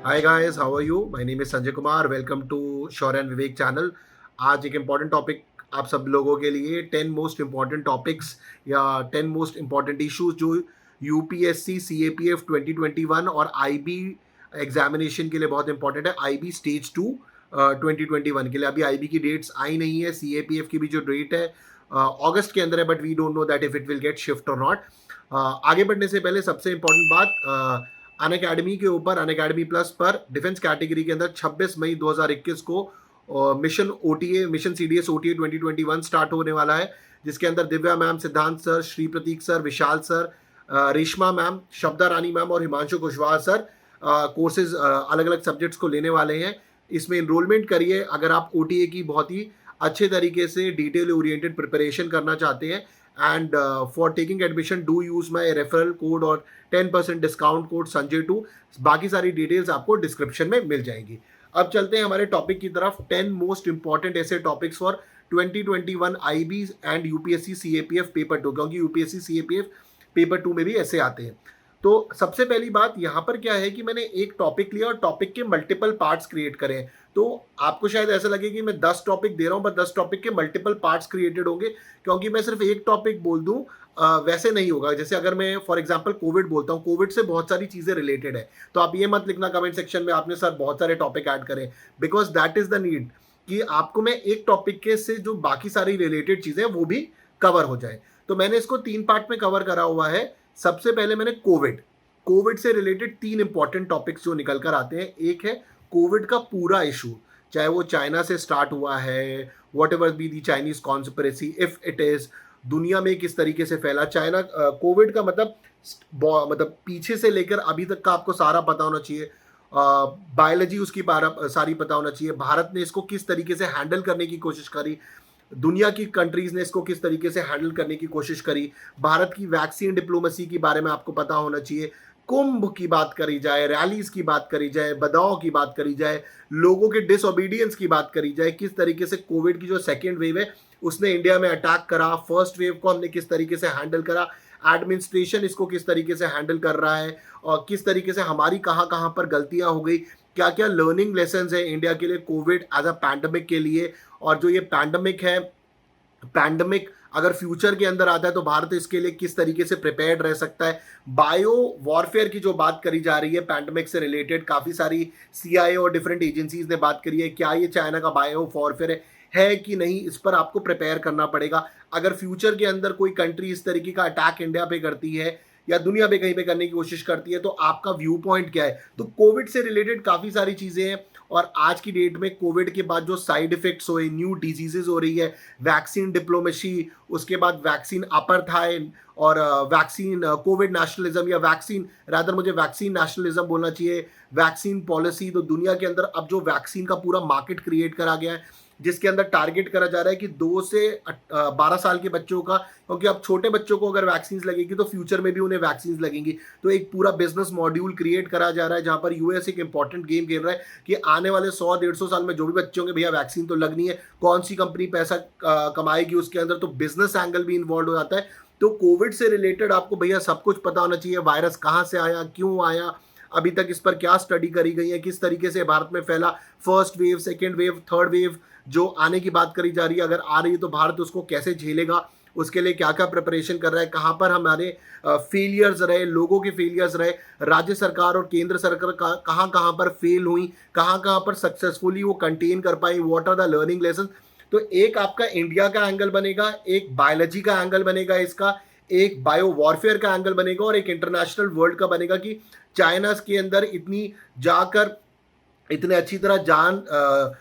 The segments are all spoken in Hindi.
Hi guys, how are you? My name is Sanjay Kumar. Welcome to Shaurya and Vivek channel. आज एक इम्पॉर्टेंट टॉपिक आप सब लोगों के लिए, 10 मोस्ट इम्पॉर्टेंट टॉपिक्स या 10 मोस्ट इम्पॉर्टेंट इश्यूज जो यूपीएससी सीएपीएफ 2021 और आईबी एग्जामिनेशन के लिए बहुत इंपॉर्टेंट है। आईबी स्टेज 2 2021 के लिए अभी आईबी की डेट्स आई नहीं है। सीएपीएफ की भी जो डेट है अगस्त के अंदर है, but we don't know that if it will get shift or not. आगे बढ़ने से पहले सबसे इंपॉर्टेंट बात, अन अकेडमी के ऊपर, अन अकेडमी प्लस पर डिफेंस कैटेगरी के अंदर 26 मई 2021 को mission OTA, mission CDS OTA 2021 start होने वाला है, जिसके अंदर दिव्या मैम, सिद्धांत सर, श्री प्रतीक सर, विशाल सर, रेशमा मैम, शब्दा रानी मैम और हिमांशु कुशवाहा सर कोर्सेज अलग अलग सब्जेक्ट्स को लेने वाले हैं। इसमें इनरोलमेंट करिए अगर आप ओटीए की बहुत ही अच्छे तरीके से डिटेल ओरिएंटेड प्रिपरेशन करना चाहते हैं। And for taking admission do use my referral code और 10% डिस्काउंट कोड संजय 2। बाकी सारी डिटेल्स आपको डिस्क्रिप्शन में मिल जाएंगी। अब चलते हैं हमारे टॉपिक की तरफ। 10 मोस्ट इंपॉर्टेंट ऐसे topics for 2021 IB and UPSC CAPF paper 2, क्योंकि यूपीएससी सीएपीएफ पेपर 2 में भी ऐसे आते हैं। तो सबसे पहली बात यहाँ पर क्या है कि मैंने एक टॉपिक लिया और टॉपिक के मल्टीपल पार्ट्स क्रिएट करे हैं। तो आपको शायद ऐसा लगे कि मैं 10 टॉपिक दे रहा हूँ, बट 10 टॉपिक के मल्टीपल पार्ट्स क्रिएटेड होंगे, क्योंकि मैं सिर्फ एक टॉपिक बोल दूं वैसे नहीं होगा। जैसे अगर मैं फॉर एग्जांपल कोविड बोलता हूँ, कोविड से बहुत सारी चीज़ें रिलेटेड है, तो आप ये मत लिखना कमेंट सेक्शन में आपने सर बहुत सारे टॉपिक ऐड करें, because that is the need कि आपको मैं एक टॉपिक के से जो बाकी सारी रिलेटेड चीज़ें वो भी कवर हो जाए। तो मैंने इसको 3 पार्ट में कवर करा हुआ है। सबसे पहले मैंने कोविड से रिलेटेड 3 इंपॉर्टेंट टॉपिक्स जो निकल कर आते हैं। एक है कोविड का पूरा इशू, चाहे वो चाइना से स्टार्ट हुआ है, what ever be the Chinese conspiracy, if it is, दुनिया में किस तरीके से फैला चाइना कोविड का, मतलब पीछे से लेकर अभी तक का आपको सारा पता होना चाहिए। बायोलॉजी उसकी सारी पता होना चाहिए। भारत ने इसको किस तरीके से हैंडल करने की कोशिश करी, दुनिया की कंट्रीज ने इसको किस तरीके से हैंडल करने की कोशिश करी, भारत की वैक्सीन डिप्लोमेसी के बारे में आपको पता होना चाहिए। कुंभ की बात करी जाए, रैलीज की बात करी जाए, बदलाव की बात करी जाए, लोगों के डिसओबीडियंस की बात करी जाए, किस तरीके से कोविड की जो सेकेंड वेव है उसने इंडिया में अटैक करा, फर्स्ट वेव को हमने किस तरीके से हैंडल करा, एडमिनिस्ट्रेशन इसको किस तरीके से हैंडल कर रहा है, और किस तरीके से हमारी कहाँ कहाँ पर गलतियां हो गई, क्या क्या लर्निंग लेसन है इंडिया के लिए कोविड एज अ पैंडमिक के लिए। और जो ये पैंडमिक अगर फ्यूचर के अंदर आता है तो भारत इसके लिए किस तरीके से प्रिपेयर्ड रह सकता है। बायो वॉरफेयर की जो बात करी जा रही है पैंडमिक से रिलेटेड, काफ़ी सारी सीआईए और डिफरेंट एजेंसीज ने बात करी है, क्या ये चाइना का बायो वॉरफेयर है कि नहीं, इस पर आपको प्रिपेयर करना पड़ेगा। अगर फ्यूचर के अंदर कोई कंट्री इस तरीके का अटैक इंडिया पे करती है या दुनिया पे कहीं पे करने की कोशिश करती है तो आपका व्यू पॉइंट क्या है। तो कोविड से रिलेटेड काफ़ी सारी चीज़ें हैं। और आज की डेट में कोविड के बाद जो साइड इफेक्ट्स हुए, न्यू डिजीजेज हो रही है, वैक्सीन डिप्लोमेसी, उसके बाद वैक्सीन अपर्थाइड और वैक्सीन कोविड नेशनलिज्म, या वैक्सीन रादर मुझे वैक्सीन नेशनलिज्म बोलना चाहिए, वैक्सीन पॉलिसी। तो दुनिया के अंदर अब जो वैक्सीन का पूरा मार्केट क्रिएट करा गया है, जिसके अंदर टारगेट करा जा रहा है कि 2 से 12 साल के बच्चों का, क्योंकि अब छोटे बच्चों को अगर वैक्सीन लगेगी तो फ्यूचर में भी उन्हें वैक्सीन लगेंगी। तो एक पूरा बिजनेस मॉड्यूल क्रिएट करा जा रहा है, जहां पर यूएस एक इंपॉर्टेंट गेम खेल रहा है कि आने वाले 100-150 साल में जो भी बच्चे होंगे, भैया वैक्सीन तो लगनी है, कौन सी कंपनी पैसा कमाएगी उसके अंदर। तो बिजनेस एंगल भी इन्वॉल्व हो जाता है। तो कोविड से रिलेटेड आपको भैया सब कुछ पता होना चाहिए। वायरस कहाँ से आया, क्यों आया, अभी तक इस पर क्या स्टडी करी गई है, किस तरीके से भारत में फैला, first wave, second wave, third wave जो आने की बात करी जा रही है, अगर आ रही है तो भारत उसको कैसे झेलेगा, उसके लिए क्या क्या प्रिपरेशन कर रहा है, कहाँ पर हमारे फेलियर्स रहे, लोगों के फेलियर्स रहे, राज्य सरकार और केंद्र सरकार कहाँ कहाँ पर फेल हुई, कहाँ कहाँ पर सक्सेसफुली वो कंटेन कर पाई, what are the learning lesson. तो एक आपका इंडिया का एंगल बनेगा, एक बायोलॉजी का एंगल बनेगा इसका, एक बायो वॉरफेयर का एंगल बनेगा, और एक इंटरनेशनल वर्ल्ड का बनेगा कि चाइना के अंदर इतनी जाकर इतने अच्छी तरह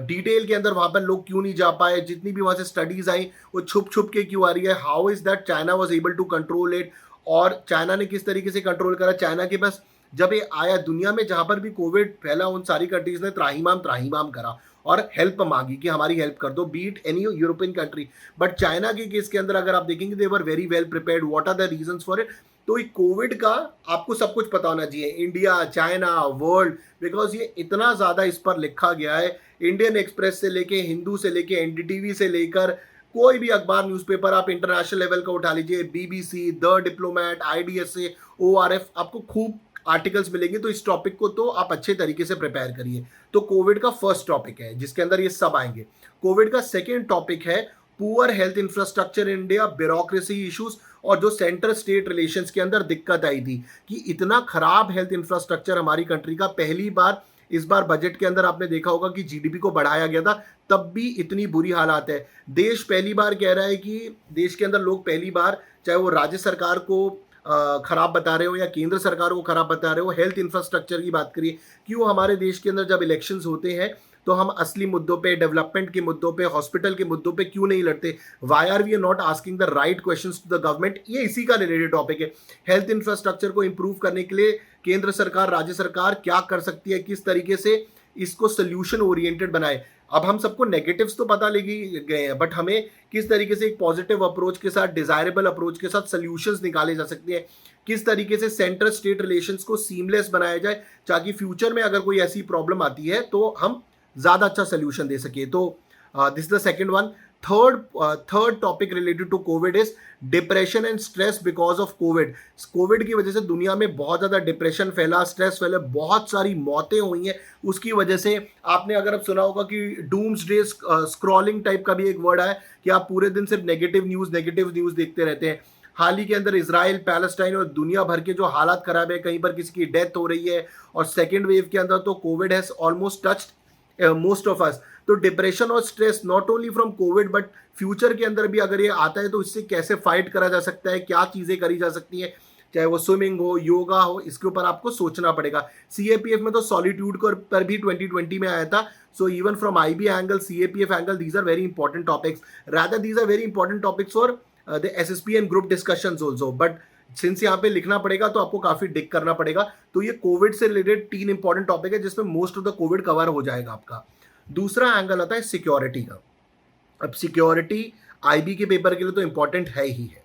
डिटेल के अंदर वहां पर लोग क्यों नहीं जा पाए, जितनी भी वहां से स्टडीज आई वो छुप छुप के क्यों आ रही है, how is that China was able to control it, और चाइना ने किस तरीके से कंट्रोल करा। चाइना के पास जब ये आया दुनिया में, जहां पर भी कोविड फैला, उन सारी कंट्रीज ने त्राहीमाम त्राहीमाम करा और हेल्प मांगी कि हमारी हेल्प कर दो, beat any European country. But China के केस के अंदर अगर आप देखेंगे, they were very well prepared. What are the reasons for it? तो कोविड का आपको सब कुछ पता होना चाहिए, इंडिया, चाइना, वर्ल्ड, बिकॉज ये इतना ज्यादा इस पर लिखा गया है। इंडियन एक्सप्रेस से लेके, हिंदू से लेके, एनडीटीवी से लेकर कोई भी अखबार न्यूज़पेपर आप इंटरनेशनल लेवल का उठा लीजिए, BBC, the diplomat, IDSA, ORF, आपको खूब आर्टिकल्स मिलेंगे, तो इस टॉपिक को तो आप अच्छे तरीके से प्रिपेयर करिए। तो कोविड का फर्स्ट टॉपिक है जिसके अंदर ये सब आएंगे। कोविड का सेकेंड टॉपिक है poor health infrastructure in India, bureaucracy issues, और जो सेंटर स्टेट रिलेशंस के अंदर दिक्कत आई थी कि इतना खराब हेल्थ इंफ्रास्ट्रक्चर हमारी कंट्री का। पहली बार इस बार बजट के अंदर आपने देखा होगा कि जीडीपी को बढ़ाया गया था, तब भी इतनी बुरी हालात है। देश पहली बार कह रहा है कि देश के अंदर लोग पहली बार, चाहे वो राज्य सरकार को खराब बता रहे हो या केंद्र सरकार को खराब बता रहे हो, हेल्थ इंफ्रास्ट्रक्चर की बात करिए। क्यों हमारे देश के अंदर जब इलेक्शंस होते हैं तो हम असली मुद्दों पे, डेवलपमेंट के मुद्दों पे, हॉस्पिटल के मुद्दों पे क्यों नहीं लड़ते? Why are we not asking the right questions to the government? ये इसी का रिलेटेड टॉपिक है। हेल्थ इंफ्रास्ट्रक्चर को इंप्रूव करने के लिए केंद्र सरकार, राज्य सरकार क्या कर सकती है, किस तरीके से इसको सोल्यूशन ओरिएंटेड बनाए। अब हम सबको नेगेटिव्स तो पता लगे गए हैं, बट हमें किस तरीके से एक पॉजिटिव अप्रोच के साथ, डिजायरेबल अप्रोच के साथ सोल्यूशंस निकाले जा सकते हैं, किस तरीके से सेंटर स्टेट रिलेशंस को सीमलेस बनाया जाए, ताकि फ्यूचर में अगर कोई ऐसी प्रॉब्लम आती है तो हम ज़्यादा अच्छा सोल्यूशन दे सके। तो this the second one. Third topic related to COVID is depression and stress because of COVID. COVID की वजह से दुनिया में बहुत ज़्यादा डिप्रेशन फैला, स्ट्रेस फैला, बहुत सारी मौतें हुई हैं उसकी वजह से। आपने अगर अब सुना होगा कि डूम्सडे स्क्रॉलिंग टाइप का भी एक वर्ड है कि आप पूरे दिन सिर्फ नेगेटिव न्यूज़ देखते रहते हैं। हाल ही के अंदर इसराइल, पैलेस्टाइन और दुनिया भर के जो हालात खराब है, कहीं पर किसी की डेथ हो रही है, और सेकेंड वेव के अंदर तो Covid has almost touched most of us. तो डिप्रेशन और stress not only from Covid, but future के अंदर भी अगर ये आता है तो इससे कैसे फाइट करा जा सकता है, क्या चीज़ें करी जा सकती हैं, चाहे वो स्विमिंग हो, योगा हो, इसके ऊपर आपको सोचना पड़ेगा। सीएपीएफ में तो सॉलिट्यूड पर भी 2020 में आया था। So even from IB angle, CAPF angle, these are very important topics. Rather these are very important topics for the SSP and group discussions also, but since यहाँ पे लिखना पड़ेगा तो आपको काफी डिग करना पड़ेगा। तो ये कोविड से रिलेटेड 3 इंपॉर्टेंट टॉपिक है जिसमें most of the Covid cover हो जाएगा आपका। दूसरा एंगल आता है सिक्योरिटी का। अब सिक्योरिटी आईबी के पेपर के लिए तो इंपॉर्टेंट है ही है,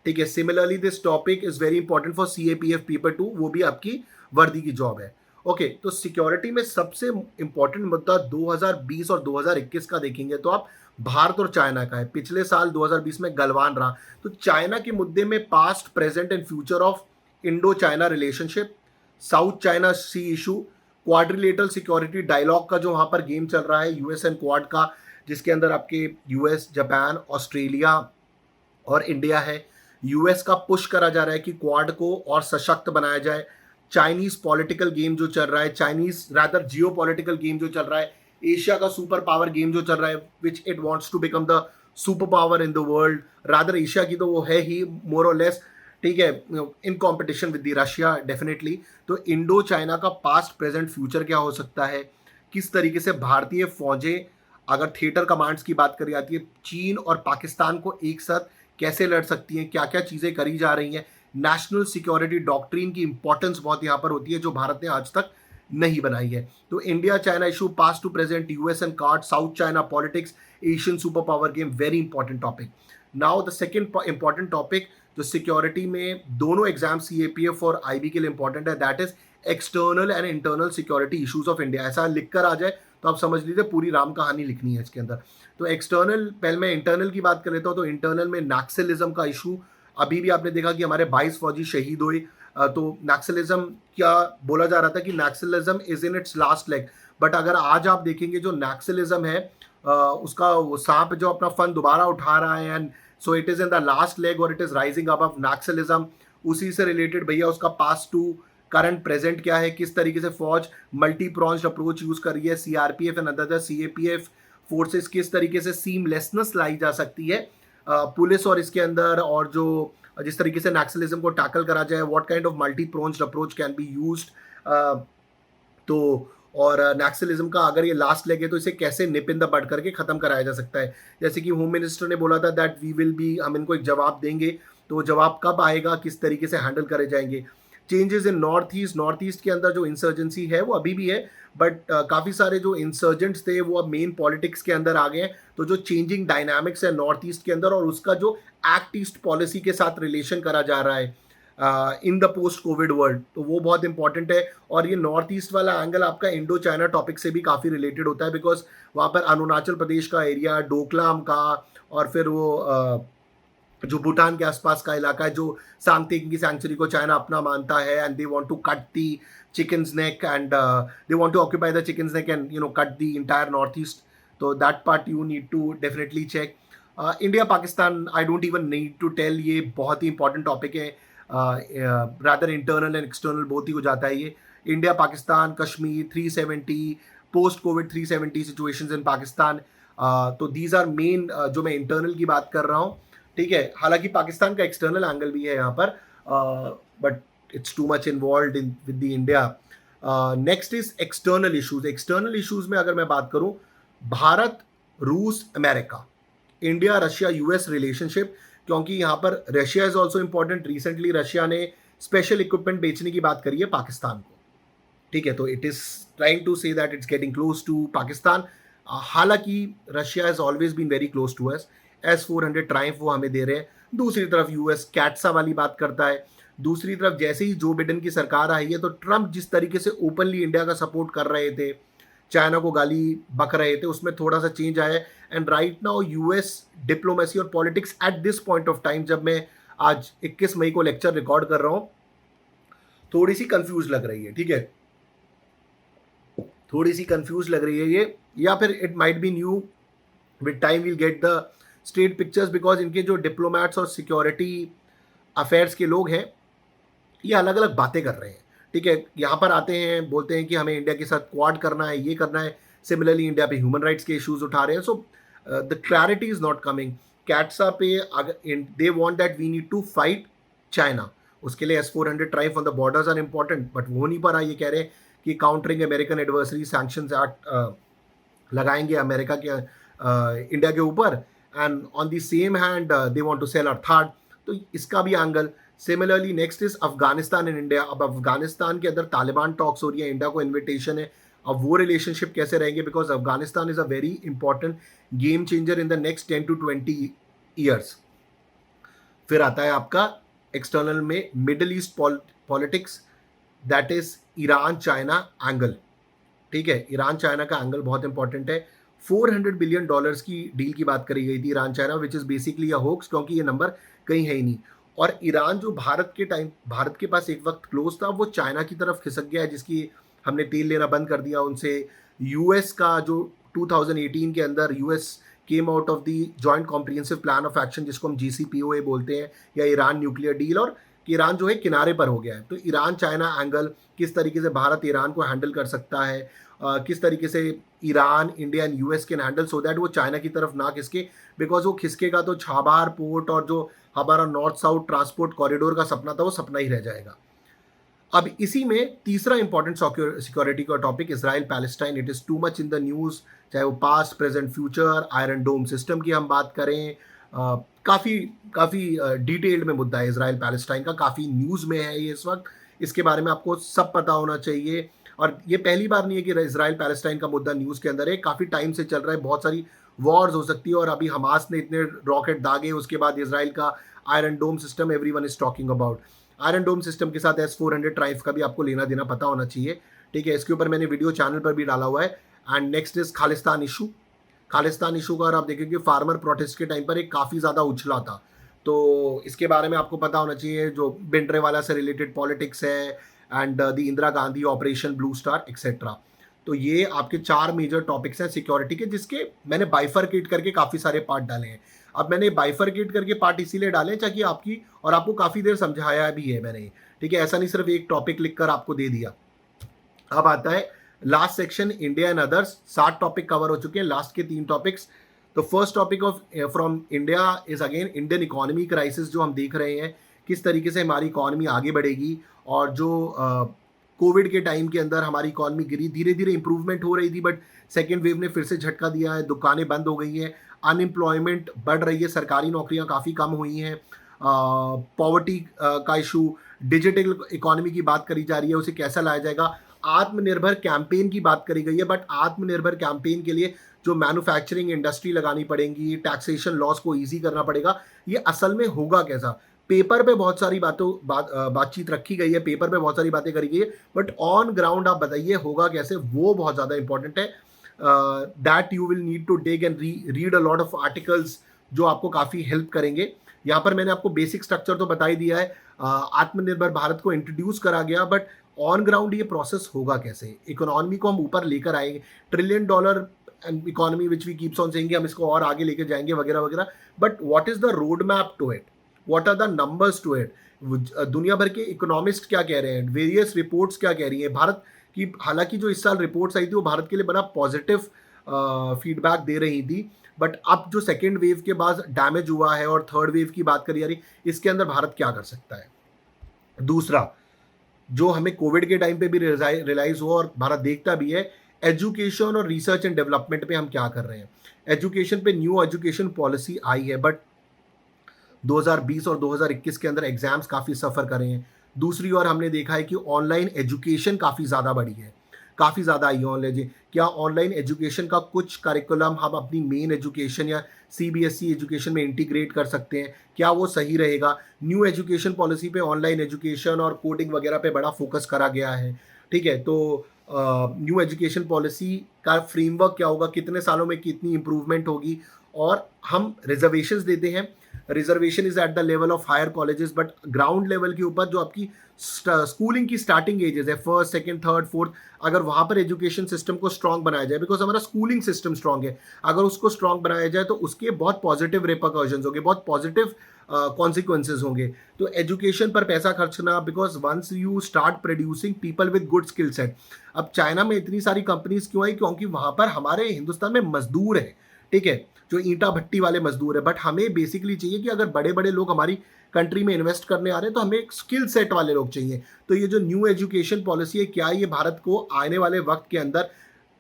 ठीक है। Similarly this topic is very important for CAPF paper 2, वो भी आपकी वर्दी की जॉब है। ओके, तो सिक्योरिटी में सबसे इंपॉर्टेंट मुद्दा 2020 और 2021 का देखेंगे तो आप भारत और चाइना का है। पिछले साल 2020 में गलवान रहा, तो चाइना के मुद्दे में past, present and future of Indo China relationship, South China Sea issue, quadrilateral security dialogue का जो वहाँ पर गेम चल रहा है, यूएस एंड क्वाड का, जिसके अंदर आपके यूएस, जापान, ऑस्ट्रेलिया और इंडिया है। यूएस का पुश करा जा रहा है कि क्वाड को और सशक्त बनाया जाए। चाइनीज पॉलिटिकल गेम जो चल रहा है, चाइनीज रादर जियो पॉलिटिकल गेम जो चल रहा है, एशिया का सुपर पावर गेम जो चल रहा है, which it wants to become the super power in the world. Rather Asia की तो वो है ही मोर और लेस, ठीक है, इन competition with the Russia definitely. तो इंडो चाइना का पास्ट, प्रेजेंट, फ्यूचर क्या हो सकता है, किस तरीके से भारतीय फौजें, अगर थिएटर कमांड्स की बात करी जाती है, चीन और पाकिस्तान को एक साथ कैसे लड़ सकती हैं, क्या क्या चीज़ें करी जा रही हैं। नेशनल सिक्योरिटी डॉक्ट्रिन की इंपॉर्टेंस बहुत यहाँ पर होती है जो भारत ने आज तक नहीं बनाई है। तो India China issue, past to present, US and card, South China politics, Asian super power game, very important topic. Now the second important topic जो सिक्योरिटी में दोनों एग्जाम सीएपीएफ और आईबी के लिए इंपॉर्टेंट है, that is external and internal security issues of India. ऐसा लिख कर आ जाए तो आप समझ लीजिए पूरी राम कहानी लिखनी है इसके अंदर। तो एक्सटर्नल, पहले मैं इंटरनल की बात कर लेता हूँ। तो इंटरनल में नक्सलिज्म का इशू, अभी भी आपने देखा कि हमारे 22 फौजी शहीद हुए। तो नक्सलिज्म क्या बोला जा रहा था कि Naxalism is in its last leg, but अगर आज आप देखेंगे जो नक्सलिज्म है उसका वो सांप जो अपना फन दोबारा उठा रहा है, and so it is in the last leg और it is rising above naxalism. उसी से रिलेटेड भैया उसका पास्ट टू करंट प्रेजेंट क्या है, किस तरीके से फौज मल्टी प्रॉन्ज्ड अप्रोच यूज कर रही है, CRPF and other CAPF forces किस तरीके से सीमलेसनेस लाई जा सकती है पुलिस और इसके अंदर, और जो जिस तरीके से नक्सलिज्म को टैकल करा जाए, what kind of multi pronged approach can be used. तो और नक्सलिज्म का अगर ये लास्ट लेग है तो इसे कैसे निप इन द बड करके खत्म कराया जा सकता है। जैसे कि होम मिनिस्टर ने बोला था दैट वी विल बी, हम इनको एक जवाब देंगे, तो जवाब कब आएगा, किस तरीके से हैंडल करे जाएंगे। चेंजेस इन नॉर्थ ईस्ट के अंदर जो इंसर्जेंसी है वो अभी भी है, बट काफ़ी सारे जो इंसर्जेंट्स थे वो अब मेन पॉलिटिक्स के अंदर आ गए हैं। तो जो चेंजिंग डायनामिक्स है नॉर्थ ईस्ट के अंदर और उसका जो एक्ट ईस्ट पॉलिसी के साथ रिलेशन करा जा रहा है in the post Covid world, तो वो बहुत इंपॉर्टेंट है। और ये नॉर्थ ईस्ट वाला एंगल आपका इंडो चाइना टॉपिक से भी काफ़ी रिलेटेड होता है, बिकॉज वहाँ पर अरुणाचल प्रदेश का एरिया, डोकलाम का, और फिर वो जो भूटान के आसपास का इलाका है, जो सांगतेकिंग की सैंक्चुरी को चाइना अपना मानता है, and they want to cut the chicken's neck, and they want to occupy the chicken's neck and cut the entire northeast. So that part you need to definitely check. India Pakistan, I don't even need to tell, ये बहुत ही important topic है, rather internal and external both ही हो जाता है ये. India Pakistan Kashmir 370, post Covid 370 situations in Pakistan. तो दीज आर मेन, जो मैं इंटरनल की बात कर रहा हूँ. ठीक है, हालांकि पाकिस्तान का एक्सटर्नल एंगल भी है यहाँ पर, but it's too much involve in with the India. Next is external issues. External issues में अगर मैं बात करूं, भारत, रूस, America, India, Russia, US relationship, क्योंकि यहाँ पर Russia is also important. Recently Russia ने स्पेशल इक्विपमेंट बेचने की बात करी है पाकिस्तान को. ठीक है, तो it is trying to say that it's getting close to Pakistan. हालांकि Russia has always been very close to us. S-400 Triumph वो हमें दे रहे हैं. दूसरी तरफ यूएस कैट्सा वाली बात करता है. दूसरी तरफ जैसे ही जो बिडेन की सरकार आई है, तो ट्रंप जिस तरीके से ओपनली इंडिया का सपोर्ट कर रहे थे, चाइना को गाली बक रहे थे, उसमें थोड़ा सा चेंज आया है. And right now US diplomacy और politics at this point of time, जब मैं आज 21 मई को लेक्चर रिकॉर्ड कर रहा हूं, थोड़ी सी कंफ्यूज लग रही है. ठीक है, थोड़ी सी कंफ्यूज लग रही है ये, या फिर it might be new. With time we'll get the state pictures, because इनके जो डिप्लोमैट्स और सिक्योरिटी अफेयर्स के लोग हैं, ये अलग अलग बातें कर रहे हैं. ठीक है, यहाँ पर आते हैं, बोलते हैं कि हमें इंडिया के साथ क्वाड करना है, ये करना है. सिमिलरली इंडिया पे ह्यूमन राइट्स के इश्यूज उठा रहे हैं. So the clarity is not coming. CAATSA पे अगर they want that we need to fight China, उसके लिए S-400 Triumph on the borders are important, but वो नहीं पा. ये कह रहे हैं कि countering American adversary sanctions act लगाएंगे अमेरिका के इंडिया के ऊपर. And on the same hand they want to sell अर्थात. तो इसका भी angle. Similarly next is Afghanistan in India. अब अफगानिस्तान के अंदर तालिबान टॉक्स हो रही है, इंडिया को इन्विटेशन है. अब वो रिलेशनशिप कैसे रहेंगे, because Afghanistan is a very important game changer in the next 10 to 20 years. फिर आता है आपका एक्सटर्नल में middle east politics, that is Iran China angle. ठीक है, ईरान चाइना का एंगल बहुत इंपॉर्टेंट है. $400 बिलियन की डील की बात करी गई थी Iran China, which is basically a hoax, क्योंकि ये नंबर कहीं है ही नहीं. और ईरान जो भारत के पास एक वक्त क्लोज था, वो चाइना की तरफ खिसक गया है, जिसकी हमने तेल लेना बंद कर दिया उनसे. यूएस का जो 2018 के अंदर US came out of the joint comprehensive plan of action, जिसको हम JCPOA बोलते हैं, या ईरान न्यूक्लियर डील, और ईरान जो है किनारे पर हो गया है. तो ईरान चाइना एंगल, किस तरीके से भारत ईरान को हैंडल कर सकता है, किस तरीके से Iran, India and US can handle, so that वो चाइना की तरफ ना खिसके. बिकॉज वो खिसकेगा तो छाबार पोर्ट और जो हमारा नॉर्थ साउथ ट्रांसपोर्ट कॉरिडोर का सपना था, वो सपना ही रह जाएगा. अब इसी में तीसरा इंपॉर्टेंट सिक्योरिटी का topic, Israel Palestine. It is too much in the news, चाहे वो past present future. Iron dome system की हम बात करें, काफ़ी डिटेल्ड में मुद्दा है इसराइल पैलेस्टाइन का, काफ़ी न्यूज़ में है ये इस वक्त. इसके बारे में आपको सब पता होना चाहिए. और ये पहली बार नहीं है कि इसराइल पैलेस्टाइन का मुद्दा न्यूज़ के अंदर है, काफ़ी टाइम से चल रहा है. बहुत सारी वॉर्स हो सकती है, और अभी हमास ने इतने रॉकेट दागे, उसके बाद इसराइल का iron dome system everyone is talking about. Iron dome system के साथ S-400 ट्राइम्फ का भी आपको लेना देना पता होना चाहिए. ठीक है, इसके ऊपर मैंने वीडियो चैनल पर भी डाला हुआ है. And next is Khalistan issue. Khalistan issue का अगर आप देखेंगे, फार्मर प्रोटेस्ट के टाइम पर एक काफ़ी ज़्यादा उछला था, तो इसके बारे में आपको पता होना चाहिए. जो भिंडरेवाला से रिलेटेड पॉलिटिक्स है, and the Indira Gandhi operation blue star etcetera. तो ये आपके 4 मेजर टॉपिक्स हैं सिक्योरिटी के, जिसके मैंने बाइफरकेट करके काफ़ी सारे पार्ट डाले हैं. अब मैंने बाइफरकेट करके पार्ट इसीलिए डाले ताकि आपकी, और आपको काफ़ी देर समझाया भी है मैंने. ठीक है, ऐसा नहीं सिर्फ एक टॉपिक लिखकर आपको दे दिया. अब आता है last section, India and others. 7 topic cover हो चुके हैं, लास्ट के 3 टॉपिक्स. तो first topic of from India is again Indian economy crisis, जो हम देख रहे हैं किस तरीके से हमारी इकोनॉमी आगे बढ़ेगी. और जो कोविड के टाइम के अंदर हमारी इकोनॉमी गिरी, धीरे धीरे इंप्रूवमेंट हो रही थी, बट सेकेंड वेव ने फिर से झटका दिया है. दुकानें बंद हो गई हैं, अनएम्प्लॉयमेंट बढ़ रही है, सरकारी नौकरियां काफ़ी कम हुई हैं, पॉवर्टी का इशू, डिजिटल इकोनॉमी की बात करी जा रही है, उसे कैसा लाया जाएगा. आत्मनिर्भर कैंपेन की बात करी गई है, बट आत्मनिर्भर कैंपेन के लिए जो मैन्युफैक्चरिंग इंडस्ट्री लगानी पड़ेगी, टैक्सेशन लॉस को ईजी करना पड़ेगा, ये असल में होगा कैसा. पेपर पे बहुत सारी बातचीत रखी गई है, पेपर पे बहुत सारी बातें करी गई है, बट ऑन ग्राउंड आप बताइए होगा कैसे, वो बहुत ज़्यादा इंपॉर्टेंट है. That you will need to take and read a lot of articles, जो आपको काफ़ी हेल्प करेंगे. यहाँ पर मैंने आपको बेसिक स्ट्रक्चर तो बता ही दिया है, आत्मनिर्भर भारत को इंट्रोड्यूस करा गया, बट ऑन ग्राउंड ये प्रोसेस होगा कैसे, इकोनॉमी को हम ऊपर लेकर आएंगे, $1 trillion economy which we keeps on saying हम इसको और आगे लेके जाएंगे वगैरह वगैरह, but what is the road map to it, what are the numbers to it, दुनिया भर के इकोनॉमिस्ट क्या कह रहे हैं, वेरियस रिपोर्ट्स क्या कह रही हैं भारत की, हालांकि जो इस साल रिपोर्ट्स आई थी वो भारत के लिए बड़ा पॉजिटिव फीडबैक दे रही थी, बट अब जो सेकेंड वेव के बाद डैमेज हुआ है और थर्ड वेव की बात करी जा रही, इसके अंदर भारत क्या कर सकता है। दूसरा, जो हमें कोविड के टाइम पे भी रियलाइज हुआ और भारत देखता भी है, एजुकेशन और रिसर्च एंड डेवलपमेंट पे हम क्या कर रहे हैं। एजुकेशन पे न्यू एजुकेशन पॉलिसी आई है, बट 2020 और 2021 के अंदर एग्जाम्स काफ़ी सफ़र कर रहे हैं। दूसरी ओर हमने देखा है कि ऑनलाइन एजुकेशन काफ़ी ज़्यादा बढ़ी है, काफ़ी ज़्यादा आई है ऑनलाइन। क्या ऑनलाइन एजुकेशन का कुछ करिकुलम हम अपनी मेन एजुकेशन या सीबीएसई एजुकेशन में इंटीग्रेट कर सकते हैं, क्या वो सही रहेगा। न्यू एजुकेशन पॉलिसी पे ऑनलाइन एजुकेशन और कोडिंग वगैरह पे बड़ा फोकस करा गया है, ठीक है। तो न्यू एजुकेशन पॉलिसी का फ्रेमवर्क क्या होगा, कितने सालों में कितनी इंप्रूवमेंट होगी। और हम रिजर्वेशंस देते हैं, reservation is at the level of higher colleges, but ground level के ऊपर जो आपकी स्कूलिंग की स्टार्टिंग एजेस है, फर्स्ट सेकंड थर्ड फोर्थ, अगर वहाँ पर एजुकेशन सिस्टम को स्ट्रॉन्ग बनाया जाए, बिकॉज हमारा स्कूलिंग सिस्टम स्ट्रॉन्ग है, अगर उसको स्ट्रॉन्ग बनाया जाए तो उसके बहुत पॉजिटिव रिपरकॉशंस होंगे, बहुत पॉजिटिव कॉन्सिक्वेंसेज होंगे। तो एजुकेशन पर पैसा खर्चना, because once you start producing people with good skill set. अब चाइना में इतनी सारी कंपनीज क्यों आई, क्योंकि वहाँ पर हमारे हिंदुस्तान में मजदूर है, ठीक है, जो ईंटा भट्टी वाले मजदूर है, बट हमें बेसिकली चाहिए कि अगर बड़े बड़े लोग हमारी कंट्री में इन्वेस्ट करने आ रहे हैं तो हमें एक स्किल सेट वाले लोग चाहिए। तो ये जो न्यू एजुकेशन पॉलिसी है, क्या ये भारत को आने वाले वक्त के अंदर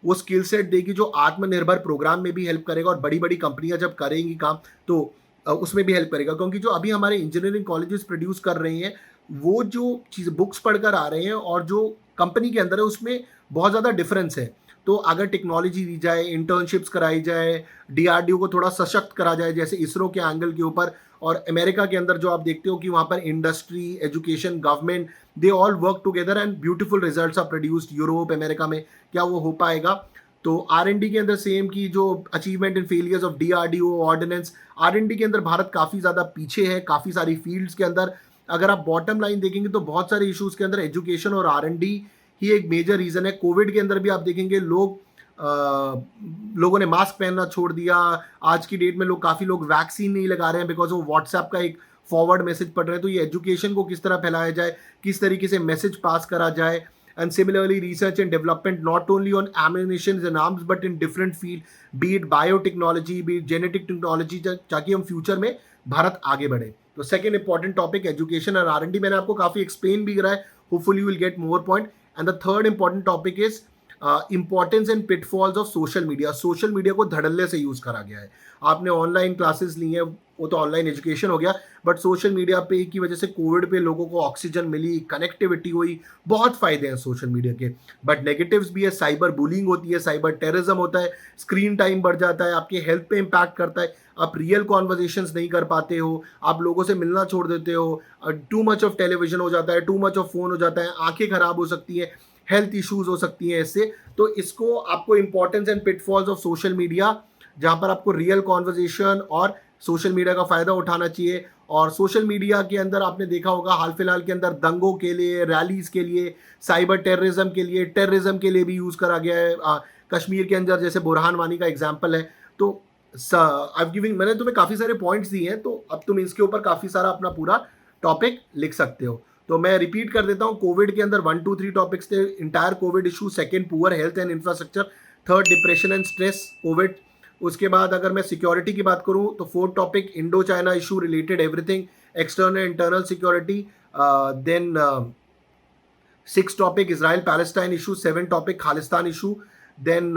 वो स्किल सेट देगी जो आत्मनिर्भर प्रोग्राम में भी हेल्प करेगा, और बड़ी बड़ी कंपनियां जब करेंगी काम तो उसमें भी हेल्प करेगा। क्योंकि जो अभी हमारे इंजीनियरिंग कॉलेजेस प्रोड्यूस कर रहे हैं, वो जो चीज़ बुक्स पढ़कर आ रहे हैं और जो कंपनी के अंदर है उसमें बहुत ज़्यादा डिफरेंस है। तो अगर टेक्नोलॉजी दी जाए, इंटर्नशिप्स कराई जाए, डीआरडीओ को थोड़ा सशक्त करा जाए, जैसे इसरो के एंगल के ऊपर, और अमेरिका के अंदर जो आप देखते हो कि वहाँ पर industry, education, government, they all work together and beautiful results are produced. Europe, America में क्या वो हो पाएगा? तो आर.एन.डी के अंदर सेम की जो achievement and failures of DRDO ordnance, R and D के अंदर भारत काफ़ी ज़्यादा पीछे है, काफ़ी सारी फील्ड्स के अंदर। अगर आप बॉटम लाइन देखेंगे तो बहुत सारे इश्यूज़ के अंदर एजुकेशन और आर.एन.डी ही एक मेजर रीज़न है। कोविड के अंदर भी आप देखेंगे लोगों ने मास्क पहनना छोड़ दिया। आज की डेट में काफ़ी लोग वैक्सीन नहीं लगा रहे हैं, बिकॉज वो व्हाट्सएप का एक फॉरवर्ड मैसेज पढ़ रहे हैं। तो ये एजुकेशन को किस तरह फैलाया जाए, किस तरीके से मैसेज पास करा जाए। And similarly research and development, not only on ammunitions and arms but in different field, B it biotechnology, B it genetic technology, ताकि हम फ्यूचर में भारत आगे बढ़े। तो सेकेंड इंपॉर्टेंट टॉपिक एजुकेशन और आर.एन.डी मैंने आपको काफ़ी एक्सप्लेन भी करा है, hopefully you will get more point. And the third important topic is importance and pitfalls of social media. Social media को धड़ल्ले से यूज़ करा गया है। आपने ऑनलाइन क्लासेस ली हैं, वो तो ऑनलाइन एजुकेशन हो गया, बट सोशल मीडिया पे की वजह से कोविड पे लोगों को ऑक्सीजन मिली, कनेक्टिविटी हुई, बहुत फ़ायदे हैं सोशल मीडिया के। बट नेगेटिव्स भी है, साइबर बुलिंग होती है, साइबर टेररिज्म होता है, स्क्रीन टाइम बढ़ जाता है, आपके हेल्थ पे इम्पैक्ट करता है, आप रियल कॉन्वर्जेशंस नहीं कर पाते हो, आप लोगों से मिलना छोड़ देते हो, टू मच ऑफ टेलीविजन हो जाता है, टू मच ऑफ फ़ोन हो जाता है, आंखें खराब हो सकती हैं, हेल्थ इश्यूज हो सकती हैं इससे। तो इसको आपको importance and pitfalls of social media, जहाँ पर आपको रियल कॉन्वर्जेशन और सोशल मीडिया का फ़ायदा उठाना चाहिए। और सोशल मीडिया के अंदर आपने देखा होगा हाल फिलहाल के अंदर दंगों के लिए, रैलीज़ के लिए, साइबर टेररिज्म के लिए, टेररिज्म के लिए भी यूज़ करा गया है। कश्मीर के अंदर जैसे बुरहान वानी का एग्जाम्पल है। तो आई गिविंग, मैंने तुम्हें काफ़ी सारे पॉइंट्स दिए हैं, तो अब तुम इसके ऊपर काफ़ी सारा अपना पूरा टॉपिक लिख सकते हो। तो मैं रिपीट कर देता हूँ, कोविड के अंदर 1 2 3 टॉपिक्स थे। Entire Covid issue, second poor health and infrastructure, third depression and stress Covid. उसके बाद अगर मैं सिक्योरिटी की बात करूँ तो fourth topic Indo China issue related everything, external internal security. Then six topic Israel Palestine issue, seven topic Khalistan issue, then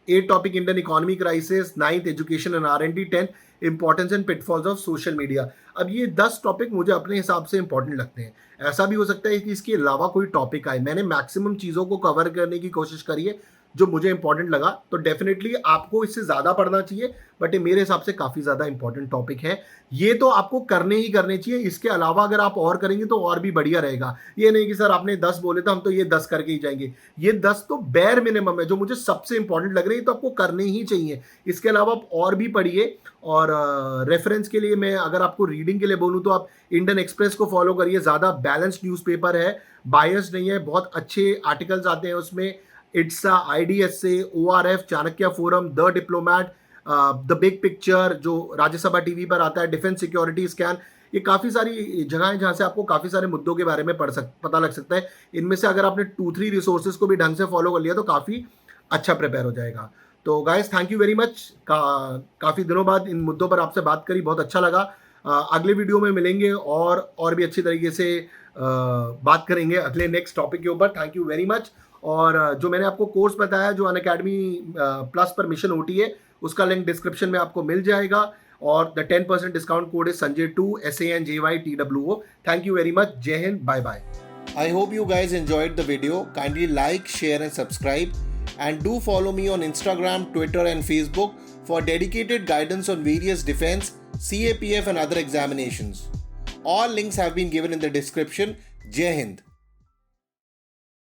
eight topic Indian economy crisis, ninth education and R and D, 10 importance and pitfalls of social media. अब ये 10 टॉपिक मुझे अपने हिसाब से इंपॉर्टेंट लगते हैं। ऐसा भी हो सकता है कि इसके अलावा कोई टॉपिक आए, मैंने मैक्सिमम चीज़ों को कवर करने की कोशिश करी है। जो मुझे इंपॉर्टेंट लगा। तो डेफिनेटली आपको इससे ज़्यादा पढ़ना चाहिए, बट ये मेरे हिसाब से काफ़ी ज़्यादा इंपॉर्टेंट टॉपिक है। ये तो आपको करने ही करने चाहिए, इसके अलावा अगर आप और करेंगे तो और भी बढ़िया रहेगा। ये नहीं कि सर आपने 10 बोले तो हम तो ये 10 करके ही जाएंगे। ये 10 तो बेयर मिनिमम है जो मुझे सबसे इंपॉर्टेंट लग रही है, तो आपको करने ही चाहिए। इसके अलावा आप और भी पढ़िए। और रेफरेंस के लिए मैं अगर आपको रीडिंग के लिए बोलूँ तो आप इंडियन एक्सप्रेस को फॉलो करिए, ज़्यादा बैलेंस्ड न्यूज़पेपर है, बायस नहीं है, बहुत अच्छे आर्टिकल्स आते हैं उसमें। इट्सा, IDSA, ORF, Chanakya forum, the diplomat, the big picture जो राज्यसभा टीवी पर आता है, डिफेंस सिक्योरिटी स्कैन, ये काफ़ी सारी जगह हैं जहाँ से आपको काफ़ी सारे मुद्दों के बारे में पता लग सकता है। इनमें से अगर आपने 2-3 रिसोर्सेज को भी ढंग से फॉलो कर लिया तो काफ़ी अच्छा प्रिपेयर हो जाएगा। तो guys thank you very much. काफ़ी दिनों बाद इन मुद्दों पर आपसे बात करी, बहुत अच्छा लगा। अगले वीडियो में मिलेंगे और भी अच्छी तरीके से बात करेंगे अगले नेक्स्ट टॉपिक के ऊपर। Thank you very much. और जो मैंने आपको कोर्स बताया जो अनअकैडमी प्लस पर मिशन OT है, उसका लिंक डिस्क्रिप्शन में आपको मिल जाएगा। और the 10% discount code is Sanjay2 SANJYTWO। Thank you very much. जय हिंद, bye bye. I hope you guys enjoyed the video. Kindly like, share and subscribe. And do follow me on Instagram, Twitter and Facebook for dedicated guidance on various defense, CAPF and other examinations. All links have been given in the description. Jai Hind.